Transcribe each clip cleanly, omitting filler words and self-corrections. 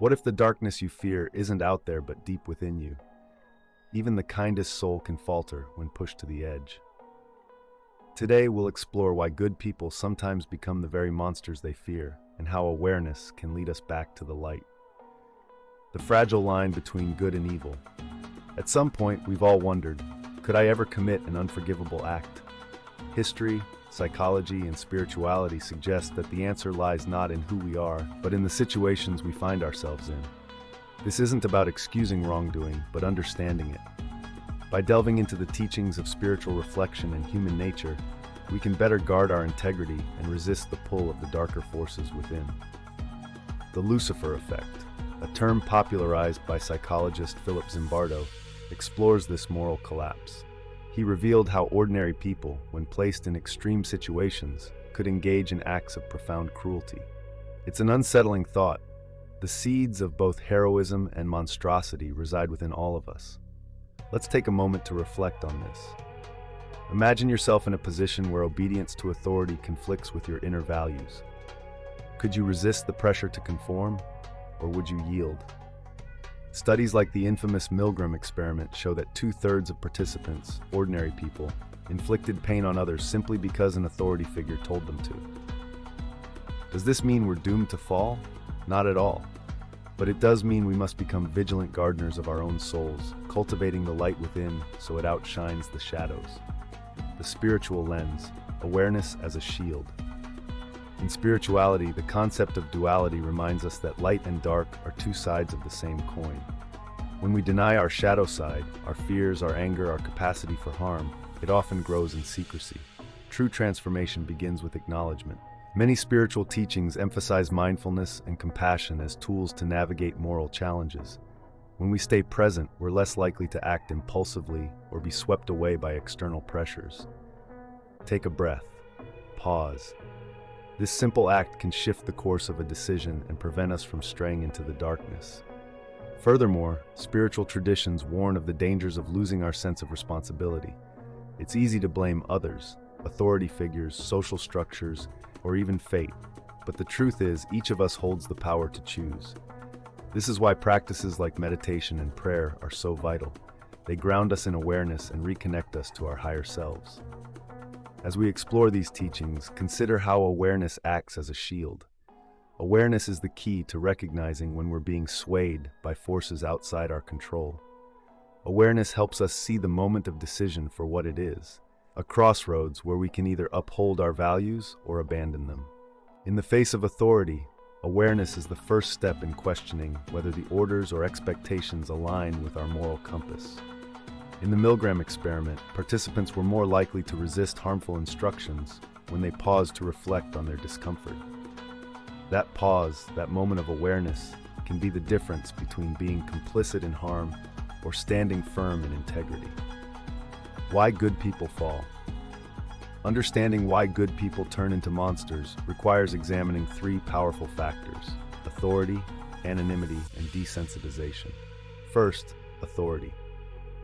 What if the darkness you fear isn't out there but deep within you? Even the kindest soul can falter when pushed to the edge. Today we'll explore why good people sometimes become the very monsters they fear, and how awareness can lead us back to the light. The fragile line between good and evil. At some point, we've all wondered, could I ever commit an unforgivable act? History, psychology, and spirituality suggest that the answer lies not in who we are, but in the situations we find ourselves in. This isn't about excusing wrongdoing, but understanding it. By delving into the teachings of spiritual reflection and human nature, we can better guard our integrity and resist the pull of the darker forces within. The Lucifer effect, a term popularized by psychologist Philip Zimbardo, explores this moral collapse. He revealed how ordinary people, when placed in extreme situations, could engage in acts of profound cruelty. It's an unsettling thought. The seeds of both heroism and monstrosity reside within all of us. Let's take a moment to reflect on this. Imagine yourself in a position where obedience to authority conflicts with your inner values. Could you resist the pressure to conform, or would you yield? Studies like the infamous Milgram experiment show that 2/3 of participants, ordinary people, inflicted pain on others simply because an authority figure told them to. Does this mean we're doomed to fall? Not at all. But it does mean we must become vigilant gardeners of our own souls, cultivating the light within so it outshines the shadows. The spiritual lens, awareness as a shield. In spirituality, the concept of duality reminds us that light and dark are two sides of the same coin. When we deny our shadow side, our fears, our anger, our capacity for harm, it often grows in secrecy. True transformation begins with acknowledgement. Many spiritual teachings emphasize mindfulness and compassion as tools to navigate moral challenges. When we stay present, we're less likely to act impulsively or be swept away by external pressures. Take a breath. Pause. This simple act can shift the course of a decision and prevent us from straying into the darkness. Furthermore, spiritual traditions warn of the dangers of losing our sense of responsibility. It's easy to blame others, authority figures, social structures, or even fate. But the truth is, each of us holds the power to choose. This is why practices like meditation and prayer are so vital. They ground us in awareness and reconnect us to our higher selves. As we explore these teachings, consider how awareness acts as a shield. Awareness is the key to recognizing when we're being swayed by forces outside our control. Awareness helps us see the moment of decision for what it is, a crossroads where we can either uphold our values or abandon them. In the face of authority, awareness is the first step in questioning whether the orders or expectations align with our moral compass. In the Milgram experiment, participants were more likely to resist harmful instructions when they paused to reflect on their discomfort. That pause, that moment of awareness, can be the difference between being complicit in harm or standing firm in integrity. Why good people fall. Understanding why good people turn into monsters requires examining three powerful factors: authority, anonymity, and desensitization. First, authority.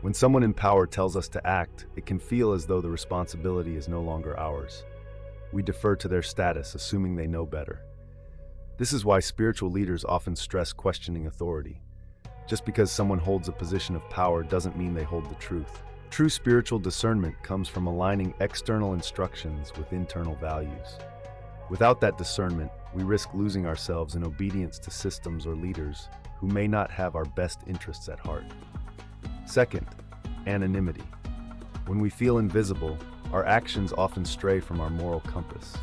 When someone in power tells us to act, it can feel as though the responsibility is no longer ours. We defer to their status, assuming they know better. This is why spiritual leaders often stress questioning authority. Just because someone holds a position of power doesn't mean they hold the truth. True spiritual discernment comes from aligning external instructions with internal values. Without that discernment, we risk losing ourselves in obedience to systems or leaders who may not have our best interests at heart. Second, anonymity. When we feel invisible, our actions often stray from our moral compass.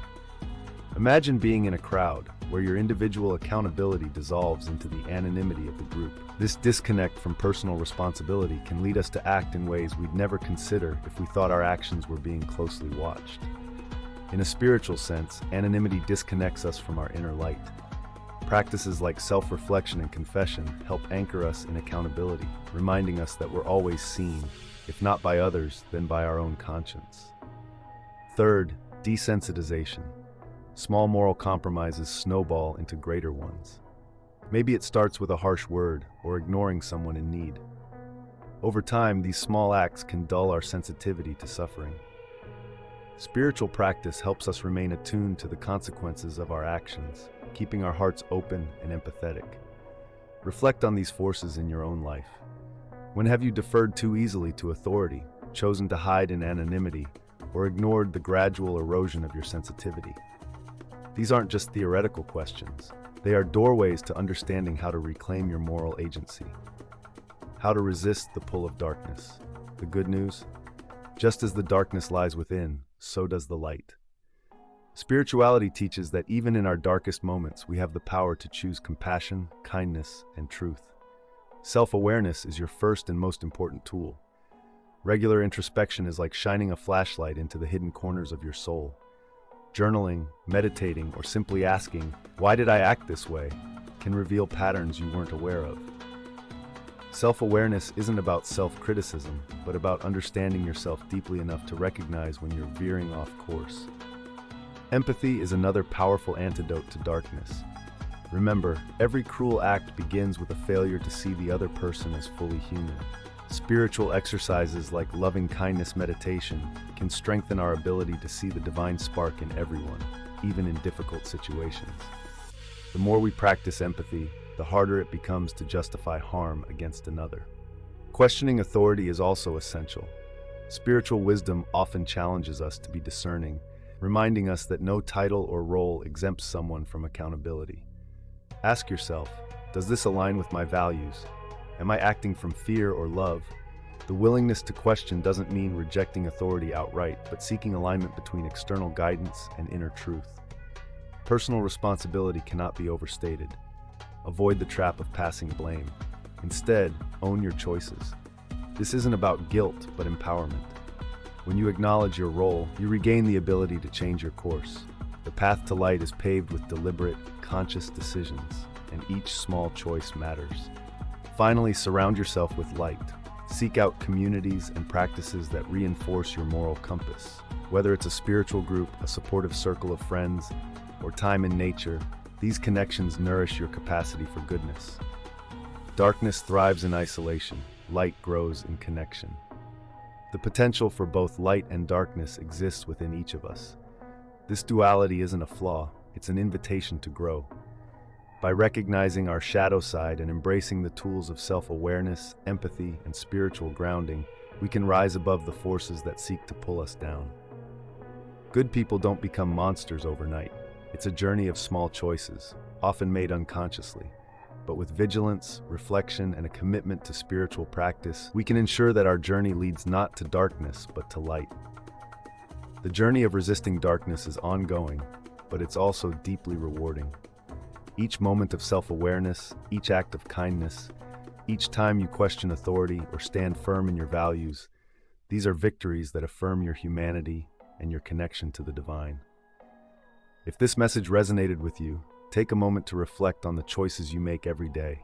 Imagine being in a crowd where your individual accountability dissolves into the anonymity of the group. This disconnect from personal responsibility can lead us to act in ways we'd never consider if we thought our actions were being closely watched. In a spiritual sense, anonymity disconnects us from our inner light. Practices like self-reflection and confession help anchor us in accountability, reminding us that we're always seen, if not by others, then by our own conscience. Third, desensitization. Small moral compromises snowball into greater ones. Maybe it starts with a harsh word or ignoring someone in need. Over time, these small acts can dull our sensitivity to suffering. Spiritual practice helps us remain attuned to the consequences of our actions, keeping our hearts open and empathetic. Reflect on these forces in your own life. When have you deferred too easily to authority, chosen to hide in anonymity, or ignored the gradual erosion of your sensitivity? These aren't just theoretical questions. They are doorways to understanding how to reclaim your moral agency. How to resist the pull of darkness. The good news? Just as the darkness lies within, so does the light. Spirituality teaches that even in our darkest moments, we have the power to choose compassion, kindness, and truth. Self-awareness is your first and most important tool. Regular introspection is like shining a flashlight into the hidden corners of your soul. Journaling, meditating, or simply asking, "Why did I act this way?" can reveal patterns you weren't aware of. Self-awareness isn't about self-criticism, but about understanding yourself deeply enough to recognize when you're veering off course. Empathy is another powerful antidote to darkness. Remember, every cruel act begins with a failure to see the other person as fully human. Spiritual exercises like loving-kindness meditation can strengthen our ability to see the divine spark in everyone, even in difficult situations. The more we practice empathy, the harder it becomes to justify harm against another. Questioning authority is also essential. Spiritual wisdom often challenges us to be discerning, reminding us that no title or role exempts someone from accountability. Ask yourself, does this align with my values? Am I acting from fear or love? The willingness to question doesn't mean rejecting authority outright, but seeking alignment between external guidance and inner truth. Personal responsibility cannot be overstated. Avoid the trap of passing blame. Instead, own your choices. This isn't about guilt, but empowerment. When you acknowledge your role, you regain the ability to change your course. The path to light is paved with deliberate, conscious decisions, and each small choice matters. Finally, surround yourself with light. Seek out communities and practices that reinforce your moral compass. Whether it's a spiritual group, a supportive circle of friends, or time in nature, these connections nourish your capacity for goodness. Darkness thrives in isolation. Light grows in connection. The potential for both light and darkness exists within each of us. This duality isn't a flaw, it's an invitation to grow. By recognizing our shadow side and embracing the tools of self-awareness, empathy, and spiritual grounding, we can rise above the forces that seek to pull us down. Good people don't become monsters overnight. It's a journey of small choices, often made unconsciously. But with vigilance, reflection, and a commitment to spiritual practice, we can ensure that our journey leads not to darkness, but to light. The journey of resisting darkness is ongoing, but it's also deeply rewarding. Each moment of self-awareness, each act of kindness, each time you question authority or stand firm in your values, these are victories that affirm your humanity and your connection to the divine. If this message resonated with you, take a moment to reflect on the choices you make every day.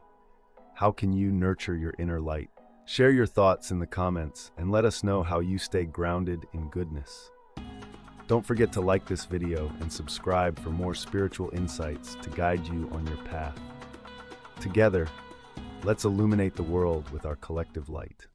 How can you nurture your inner light? Share your thoughts in the comments and let us know how you stay grounded in goodness. Don't forget to like this video and subscribe for more spiritual insights to guide you on your path. Together, let's illuminate the world with our collective light.